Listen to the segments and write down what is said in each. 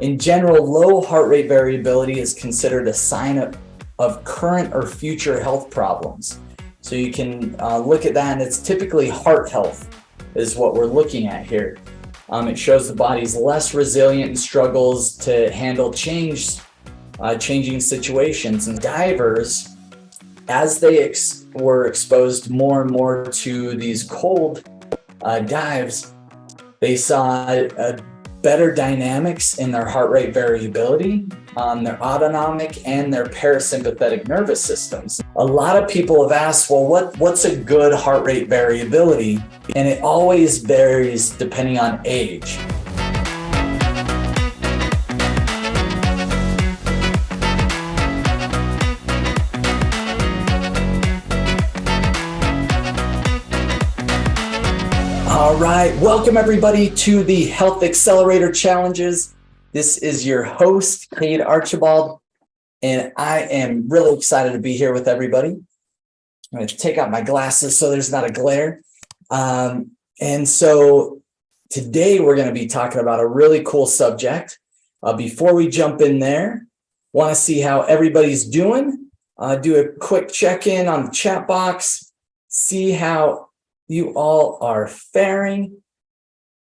In general, low heart rate variability is considered a sign of current or future health problems. So you can look at that, and it's typically heart health is what we're looking at here. It shows the body's less resilient and struggles to handle changing situations. And divers, as they were exposed more and more to these cold dives, they saw better dynamics in their heart rate variability, their autonomic and their parasympathetic nervous systems. A lot of people have asked, well, what's a good heart rate variability? And it always varies depending on age. All right, welcome everybody to the Health Accelerator Challenges. This is your host, Cade Archibald, and I am really excited to be here with everybody. I'm going to take out my glasses so there's not a glare. And so today we're going to be talking about a really cool subject. Before we jump in there, want to see how everybody's doing. Do a quick check-in on the chat box, see how you all are faring.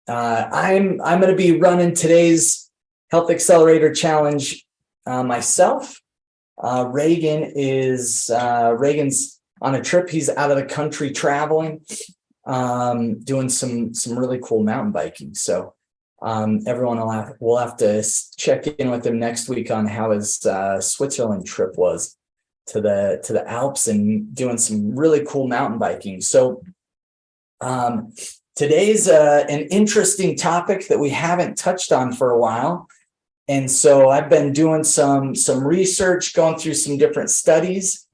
I'm going to be running today's Health Accelerator Challenge myself. Reagan's on a trip. He's out of the country traveling, doing some really cool mountain biking. So everyone will have to check in with him next week on how his Switzerland trip was to the Alps and doing some really cool mountain biking. So today's an interesting topic that we haven't touched on for a while. And so I've been doing some research, going through some different studies.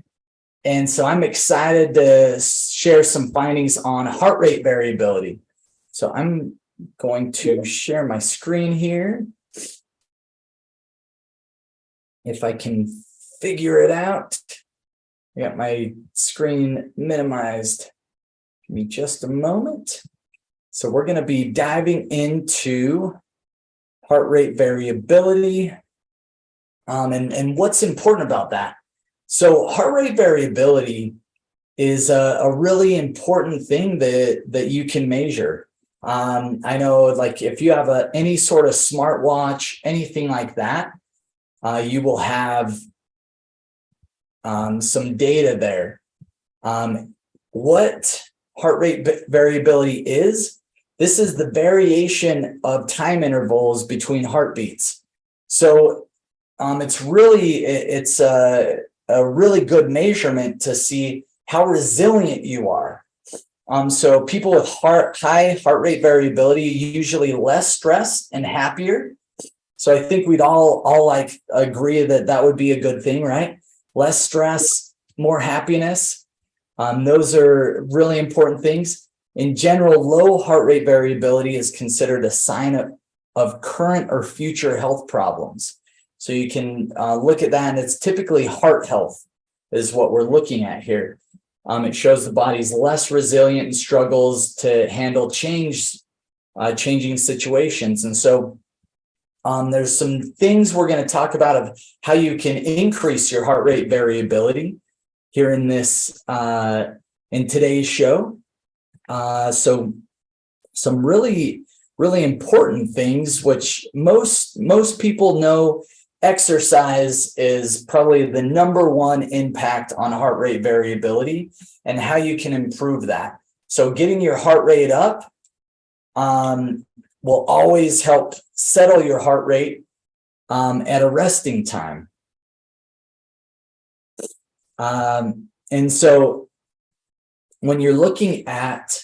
And so I'm excited to share some findings on heart rate variability. So I'm going to share my screen here. If I can figure it out. I got my screen minimized. Give me just a moment. So we're going to be diving into heart rate variability and what's important about that. So heart rate variability is a really important thing that you can measure. I know, like, if you have any sort of smartwatch, anything like that, you will have some data there. What heart rate variability is, this is the variation of time intervals between heartbeats. So it's a really good measurement to see how resilient you are. So people with high heart rate variability are usually less stressed and happier. So I think we'd all like agree that would be a good thing, right? Less stress, more happiness. Those are really important things. In general, low heart rate variability is considered a sign of current or future health problems. So you can look at that, and it's typically heart health is what we're looking at here. It shows the body's less resilient and struggles to handle changing situations. And so there's some things we're going to talk about of how you can increase your heart rate variability here in today's show. So some really, really important things, which most people know. Exercise is probably the number one impact on heart rate variability and how you can improve that. So getting your heart rate up will always help settle your heart rate at a resting time. And so when you're looking at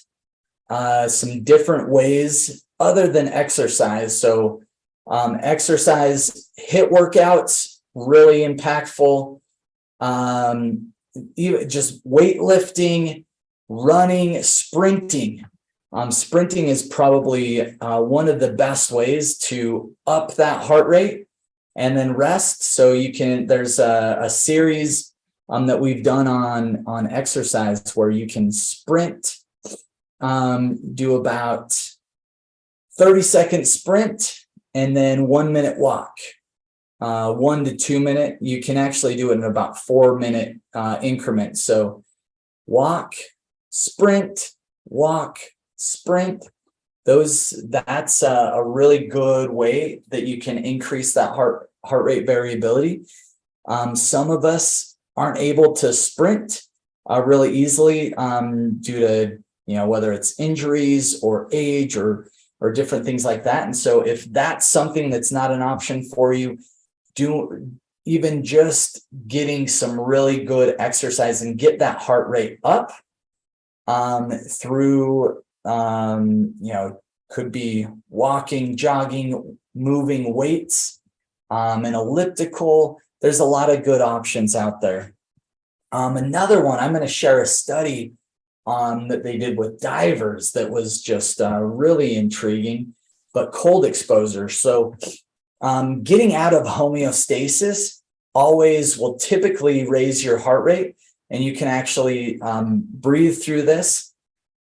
some different ways other than exercise, so exercise, HIIT workouts, really impactful. Even just weightlifting, running, sprinting. Sprinting is probably one of the best ways to up that heart rate and then rest. So there's a series that we've done on exercise where you can sprint, do about 30-second sprint, and then 1 minute walk. 1 to 2 minute. You can actually do it in about 4 minute increments. So walk, sprint, walk, sprint. That's a really good way that you can increase that heart rate variability. Some of us aren't able to sprint really easily due to, whether it's injuries or age or different things like that. And so if that's something that's not an option for you, do even just getting some really good exercise and get that heart rate up through, could be walking, jogging, moving weights, an elliptical. There's a lot of good options out there. Another one, I'm going to share a study that they did with divers that was just really intriguing, but cold exposure. So getting out of homeostasis always will typically raise your heart rate, and you can actually breathe through this.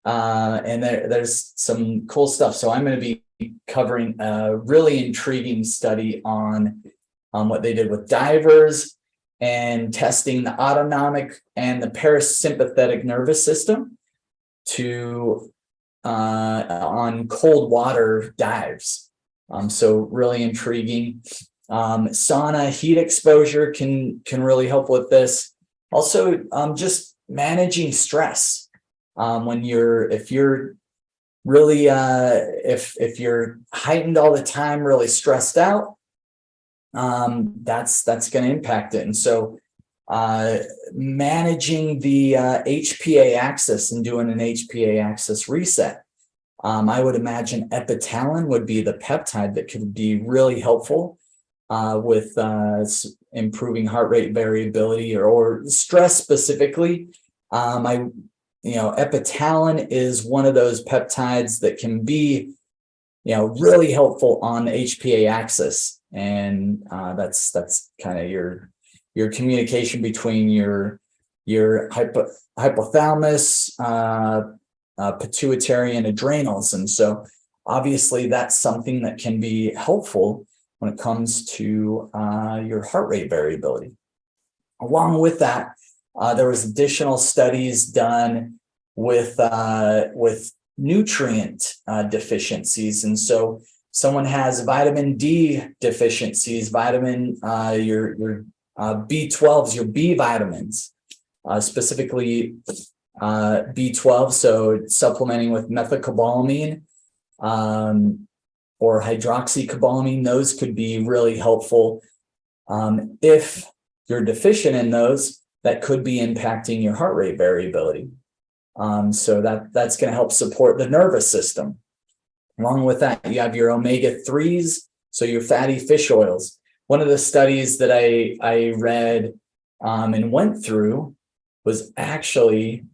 And there's some cool stuff. So I'm going to be covering a really intriguing study on what they did with divers and testing the autonomic and the parasympathetic nervous system on cold water dives. So really intriguing. Sauna heat exposure can really help with this. Also, just managing stress. If you're really if you're heightened all the time, really stressed out, that's going to impact it. And so managing the HPA axis and doing an HPA axis reset. I would imagine epitalin would be the peptide that could be really helpful with improving heart rate variability or stress specifically. Epitalin is one of those peptides that can be, really helpful on the HPA axis. And that's kind of your communication between your hypothalamus, pituitary, and adrenals. And so obviously that's something that can be helpful when it comes to your heart rate variability. Along with that, there was additional studies done with nutrient deficiencies. And so someone has vitamin D deficiencies, your B12s, your B vitamins, specifically B12. So supplementing with methylcobalamin or hydroxycobalamin, those could be really helpful. If you're deficient in those, that could be impacting your heart rate variability. So that's going to help support the nervous system. Along with that, you have your omega-3s, so your fatty fish oils. One of the studies that I read and went through was actually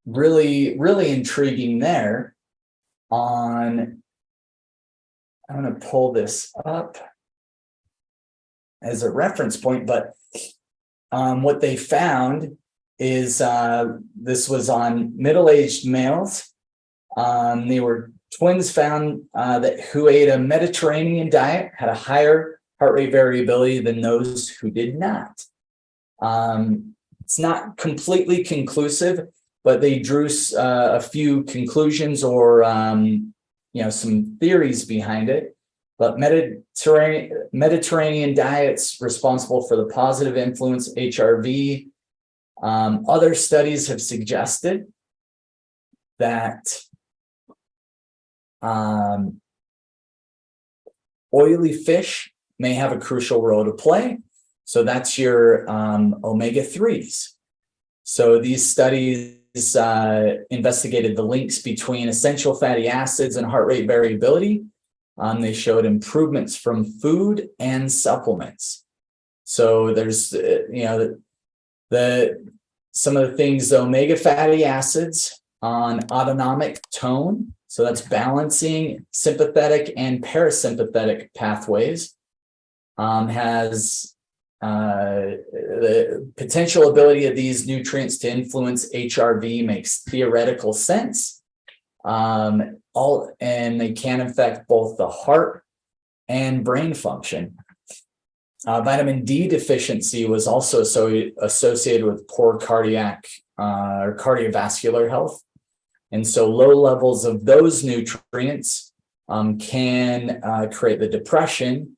really, really intriguing there on, I'm going to pull this up as a reference point, but what they found is this was on middle-aged males. They were twins found that who ate a Mediterranean diet had a higher heart rate variability than those who did not. It's not completely conclusive, but they drew a few conclusions or some theories behind it. But Mediterranean diets responsible for the positive influence HRV. Other studies have suggested that oily fish may have a crucial role to play. So that's your omega-3s. So these studies investigated the links between essential fatty acids and heart rate variability. They showed improvements from food and supplements. So there's, some of the things, the omega fatty acids on autonomic tone. So that's balancing sympathetic and parasympathetic pathways. Has the potential ability of these nutrients to influence HRV makes theoretical sense. and they can affect both the heart and brain function. Vitamin D deficiency was also associated with poor cardiac or cardiovascular health. And so low levels of those nutrients can create the depression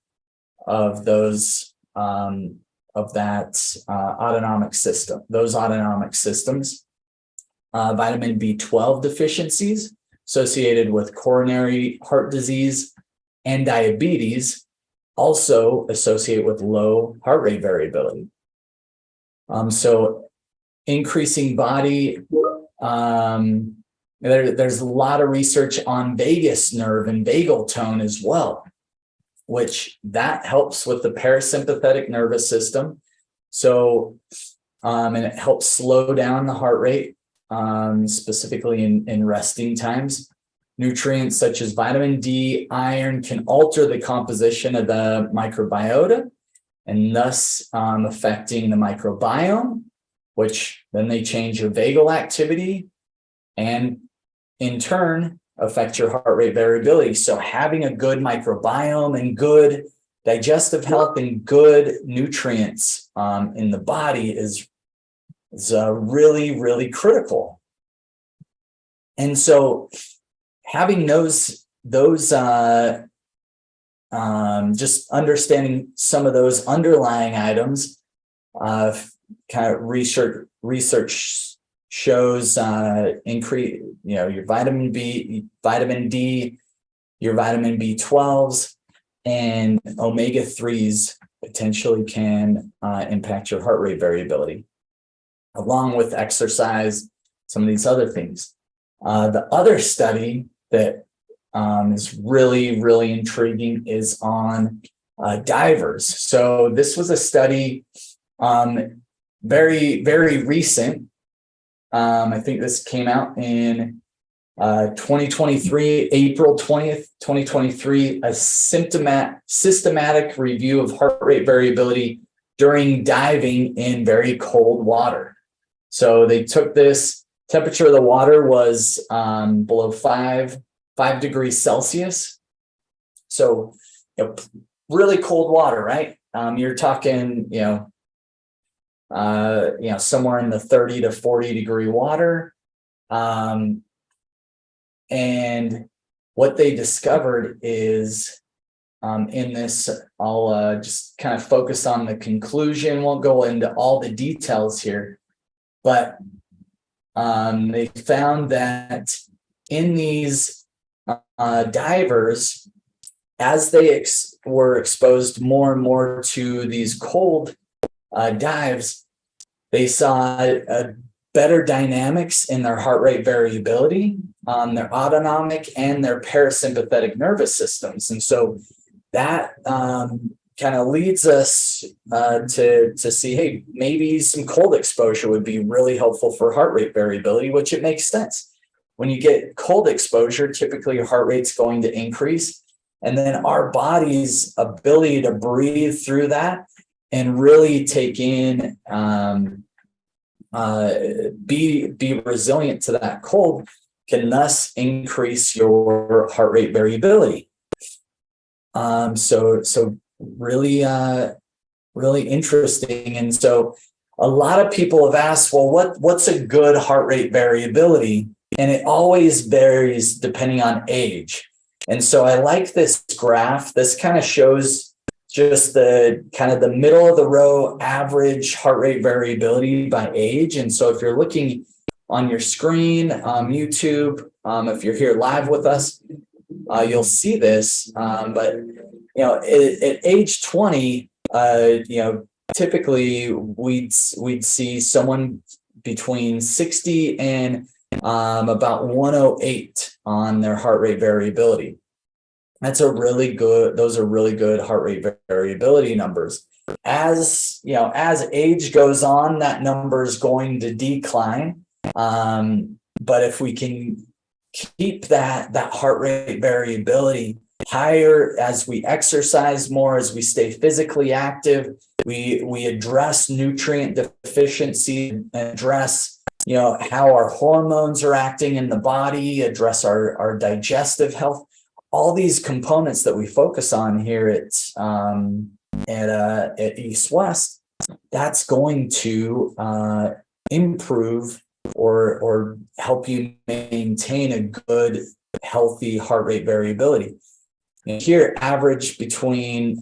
of those of that autonomic system, those autonomic systems. Vitamin B12 deficiencies associated with coronary heart disease and diabetes also associate with low heart rate variability. So increasing body, there's a lot of research on vagus nerve and vagal tone as well, which that helps with the parasympathetic nervous system. So, and it helps slow down the heart rate, specifically in resting times. Nutrients such as vitamin D, iron can alter the composition of the microbiota and thus affecting the microbiome, which then they change your vagal activity and in turn affect your heart rate variability. So having a good microbiome and good digestive health and good nutrients in the body is really, really critical. And so having those just understanding some of those underlying items, kind of research shows increase, your vitamin D, your vitamin B12s, and omega-3s potentially can impact your heart rate variability, along with exercise, some of these other things. The other study that is really, really intriguing is on divers. So this was a study very, very recent. I think this came out in 2023, April 20th, 2023, a systematic review of heart rate variability during diving in very cold water. So they took this, temperature of the water was below 5 degrees Celsius. So, really cold water, right? You're talking, somewhere in the 30 to 40 degree water. And what they discovered is in this, I'll just kind of focus on the conclusion, won't go into all the details here, but they found that in these divers, as they were exposed more and more to these cold dives, they saw better dynamics in their heart rate variability, their autonomic and their parasympathetic nervous systems. And so that kind of leads us to see, hey, maybe some cold exposure would be really helpful for heart rate variability, which it makes sense. When you get cold exposure, typically your heart rate's going to increase. And then our body's ability to breathe through that and really take in, be resilient to that cold can thus increase your heart rate variability. So really, really interesting. And so a lot of people have asked, well, what's a good heart rate variability? And it always varies depending on age. And so I like this graph. This kind of shows just the kind of the middle of the row average heart rate variability by age. And so if you're looking on your screen, YouTube, if you're here live with us, you'll see this. But at age 20, typically we'd see someone between 60 and about 108 on their heart rate variability. Those are really good heart rate variability numbers. As age goes on, that number is going to decline. But if we can keep that heart rate variability higher as we exercise more, as we stay physically active, we address nutrient deficiency and address how our hormones are acting in the body, address our digestive health, all these components that we focus on here at East West. That's going to improve or help you maintain a good, healthy heart rate variability. Here, average between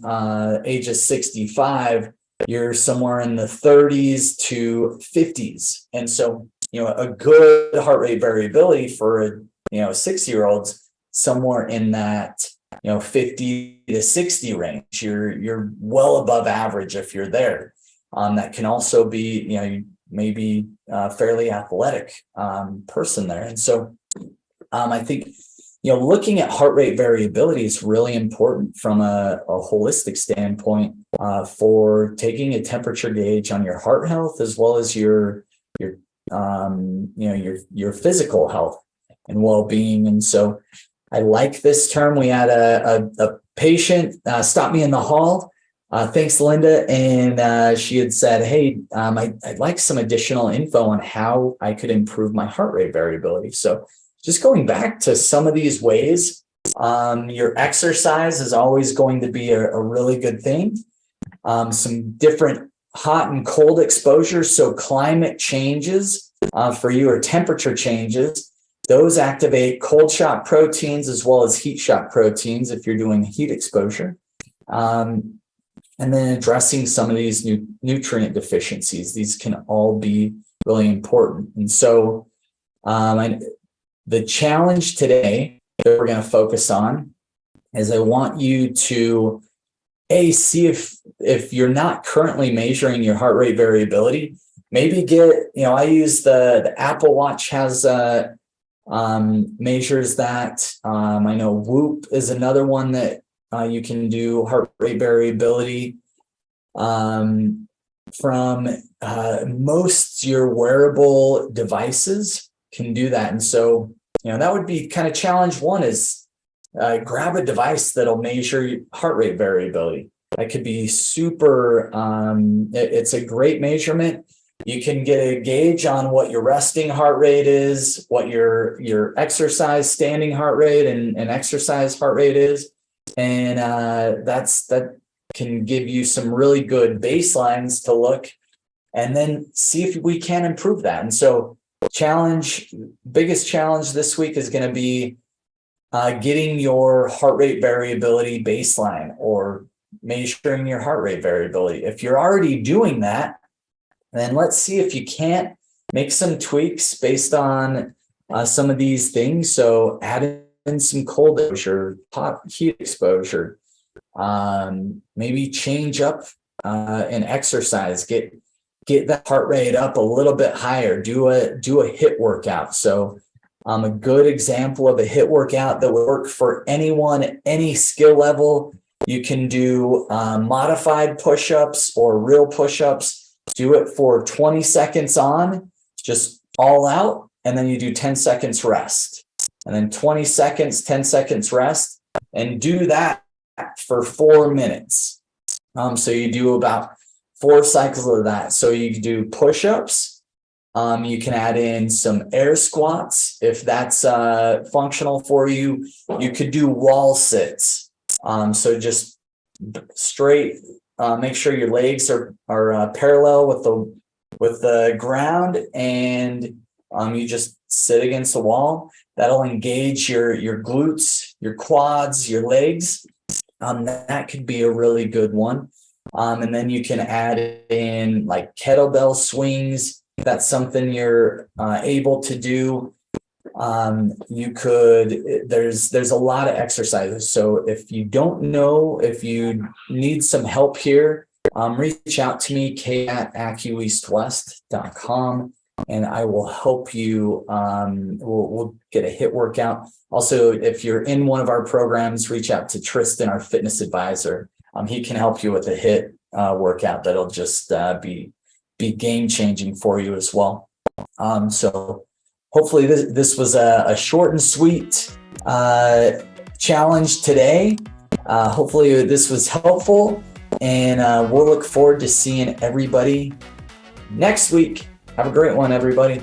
ages 65, you're somewhere in the 30s to 50s. And so, a good heart rate variability for 6-year-olds, somewhere in that 50 to 60 range. You're well above average if you're there. That can also be, maybe a fairly athletic person there. And so I think looking at heart rate variability is really important from a holistic standpoint for taking a temperature gauge on your heart health, as well as your physical health and well-being. And so I like this term. We had a patient stop me in the hall. Thanks, Linda. And she had said, hey, I'd like some additional info on how I could improve my heart rate variability. So just going back to some of these ways, your exercise is always going to be a really good thing. Some different hot and cold exposures. So climate changes for you, or temperature changes, those activate cold shock proteins as well as heat shock proteins if you're doing heat exposure. And then addressing some of these nutrient deficiencies. These can all be really important. And so the challenge today that we're going to focus on is I want you to see if you're not currently measuring your heart rate variability, maybe I use the Apple Watch has measures that. I know Whoop is another one that you can do heart rate variability from most your wearable devices can do that. And so, that would be kind of challenge one is grab a device that'll measure heart rate variability. That could be super, it's a great measurement. You can get a gauge on what your resting heart rate is, what your exercise standing heart rate and exercise heart rate is. And that can give you some really good baselines to look and then see if we can improve that. And so biggest challenge this week is going to be getting your heart rate variability baseline or measuring your heart rate variability. If you're already doing that, then let's see if you can't make some tweaks based on some of these things. So add in some cold exposure, hot heat exposure, maybe change up an exercise, get that heart rate up a little bit higher, do a HIIT workout. So a good example of a HIIT workout that would work for anyone at any skill level. You can do modified push-ups or real push-ups. Do it for 20 seconds on, just all out, and then you do 10 seconds rest. And then 20 seconds, 10 seconds rest, and do that for 4 minutes. So you do about 4 cycles of that. So you do push-ups. You can add in some air squats if that's functional for you. You could do wall sits. So just straight, make sure your legs are parallel with the ground, and you just sit against the wall. That'll engage your glutes, your quads, your legs. That could be a really good one. And then you can add in like kettlebell swings. If that's something you're able to do. You could, there's a lot of exercises. So if you don't know, if you need some help here, reach out to me, Cade at acueastwest.com, and I will help you. We'll get a HIIT workout. Also, if you're in one of our programs, reach out to Tristan, our fitness advisor. He can help you with a HIIT workout that'll just be game changing for you as well. So hopefully this was a short and sweet challenge today. Hopefully this was helpful, and we'll look forward to seeing everybody next week. Have a great one, everybody.